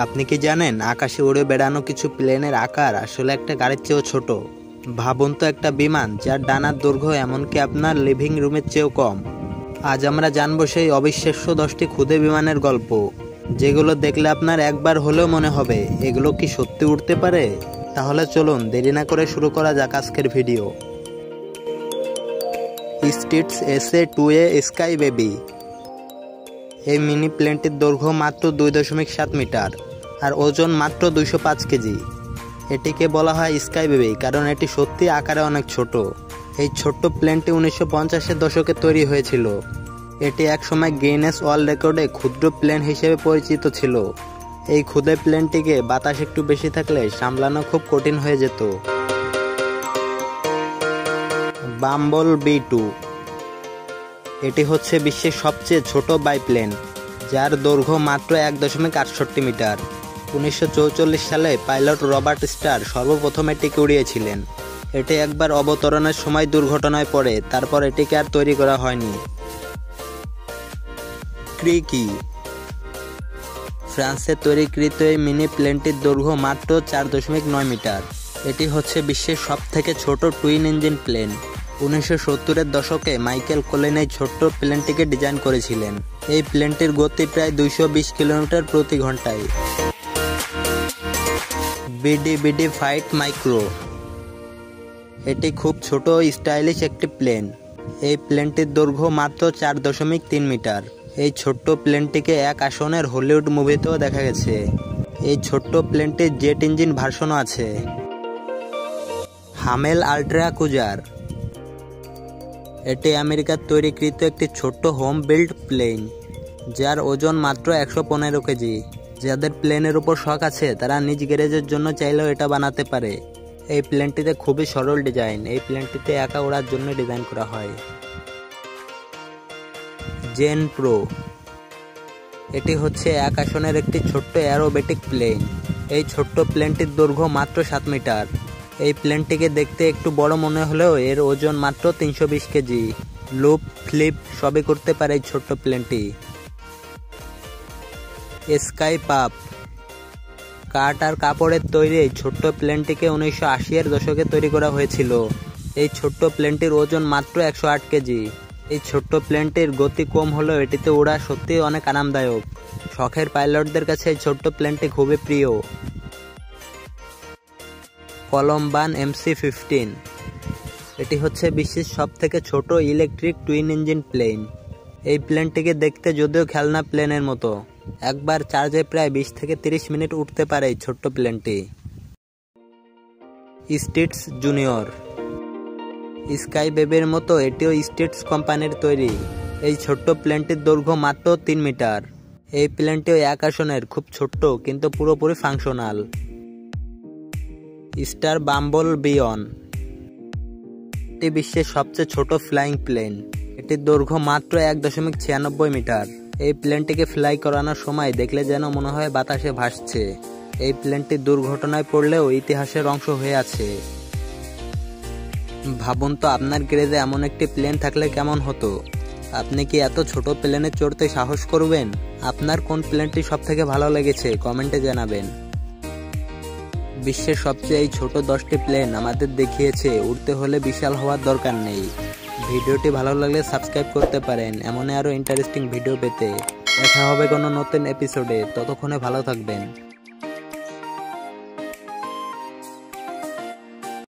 আপনি কি জানেন আকাশে উড়ে বেড়ানো কিছু প্লেনের আকার আসলে একটা গাড়ির চেয়েও ছোট। ভাবুন তো, একটা বিমান যার ডানার দৈর্ঘ্য এমনকি আপনার লিভিং রুমের চেয়েও কম। আজ আমরা জানবো সেই অবিশ্বাস্য 10টি ক্ষুদে বিমানের গল্প, যেগুলো দেখলে আপনার একবার হলেও মনে হবে এগুলো কি সত্যি উড়তে পারে। তাহলে চলুন দেরি না করে শুরু করা যাক আজকের ভিডিও। স্টিটস SA-2A sky baby. এই মিনি প্লেনটির দৈর্ঘ্য মাত্র 2.7 মিটার আর ওজন মাত্র 205 কেজি। এটিকে বলা হয় স্কাই বেবি কারণ এটি সত্যি আকারে অনেক ছোট। এই ছোট্ট প্লেনটি 1950-এর দশকে তৈরি হয়েছিল। এটি একসময় গিনেস ওয়ার্ল্ড রেকর্ডে ক্ষুদ্র প্লেন হিসেবে পরিচিত ছিল। এই ক্ষুদে প্লেনটিকে বাতাস একটু বেশি থাকলে সামলানো খুব কঠিন হয়ে যেত। বাম্বল বি-2। এটি হচ্ছে বিশ্বের সবচেয়ে ছোট বাইপ্লেন, যার দৈর্ঘ্য মাত্র 1.68 মিটার। 1944 সালে পাইলট রবার্ট স্টার সর্বপ্রথম এটিকে উড়িয়েছিলেন। এটি একবার অবতরণের সময় দুর্ঘটনায় পড়ে, তারপর এটিকে আর তৈরি করা হয়নি। ক্রিকি। ফ্রান্সে তৈরিকৃত এই মিনি প্লেনটির দৈর্ঘ্য মাত্র 4.9 মিটার। এটি হচ্ছে বিশ্বের সবথেকে ছোট টুইন ইঞ্জিন প্লেন। 1970-এর দশকে মাইকেল কোলিন এই ছোট্ট প্লেনটিকে ডিজাইন করেছিলেন। এই প্লেনটির গতি প্রায় 220 কিলোমিটার প্রতি ঘন্টায়। BD fight micro. এটি খুব ছোট ও স্টাইলিশ একটি প্লেন। এই প্লেনটির দৈর্ঘ্য মাত্র 4.3 মিটার। এই ছোট্ট প্লেনটিকে এক আসনের হলিউড মুভিতেও দেখা গেছে। এই ছোট্ট প্লেনটির জেট ইঞ্জিন ভার্সনও আছে। Hamel ultra cruiser. এটি আমেরিকার তৈরিকৃত একটি ছোট্ট হোম বিল্ড প্লেন, যার ওজন মাত্র 115 কেজি। যাদের প্লেনের উপর শখ আছে তারা নিজ গ্যারেজের জন্য চাইলেও এটা বানাতে পারে। এই প্লেনটিতে খুবই সরল ডিজাইন। এই প্লেনটিতে একা ওড়ার জন্য ডিজাইন করা হয়। Gen Pro. এটি হচ্ছে এক আসনের একটি ছোট্ট অ্যারোবেটিক প্লেন। এই ছোট্ট প্লেনটির দৈর্ঘ্য মাত্র 7 মিটার। এই প্লেনটিকে দেখতে একটু বড় মনে হলেও এর ওজন মাত্র 320 কেজি। লুপ, ফ্লিপ সবই করতে পারে এই ছোট্ট প্লেনটি। স্কাই পাপ। কাঠ আর কাপড়ের তৈরি এই ছোট্ট প্লেনটিকে 1980-এর দশকে তৈরি করা হয়েছিল। এই ছোট্ট প্লেনটির ওজন মাত্র 108 কেজি। এই ছোট্ট প্লেনটির গতি কম হলেও এটিতে ওড়া সত্যিই অনেক আরামদায়ক। শখের পাইলটদের কাছে এই ছোট্ট প্লেনটি খুবই প্রিয়। কলম্বান MC-15। এটি হচ্ছে বিশ্বের সবথেকে ছোট ইলেকট্রিক টুইন ইঞ্জিন প্লেন। এই প্লেনটিকে দেখতে যদিও খেলনা প্লেনের মতো, একবার চার্জে প্রায় 20 থেকে 30 মিনিট উঠতে পারে এই ছোট্ট প্লেনটি। স্টিটস জুনিয়র। স্কাই বেবির মতো এটিও স্টিটস কোম্পানির তৈরি। এই ছোট্ট প্লেনটির দৈর্ঘ্য মাত্র 3 মিটার। এই প্লেনটিও এক আসনের, খুব ছোট্ট কিন্তু পুরোপুরি ফাংশনাল। Star bumble বি-1। এটি বিশ্বের সবচেয়ে ছোট ফ্লাইং প্লেন। এটির দৈর্ঘ্য মাত্র 1.96 মিটার। এই প্লেনটিকে ফ্লাই করানোর সময় দেখলে যেন মনে হয় বাতাসে ভাসছে। এই প্লেনটি দুর্ঘটনায় পড়লেও ইতিহাসের অংশ হয়ে আছে। ভাবুন তো, আপনার গ্যারেজে এমন একটি প্লেন থাকলে কেমন হতো। আপনি কি এত ছোট প্লেনে চড়তে সাহস করবেন? আপনার কোন প্লেনটি সবথেকে ভালো লেগেছে কমেন্টে জানাবেন। বিশ্বের সবচেয়ে এই ছোট 10টি প্লেন আমাদের দেখিয়েছে উড়তে হলে বিশাল হওয়ার দরকার নেই। ভিডিওটি ভালো লাগলে সাবস্ক্রাইব করতে পারেন এমন আরও ইন্টারেস্টিং ভিডিও পেতে। দেখা হবে কোনো নতুন এপিসোডে, ততক্ষণে ভালো থাকবেন।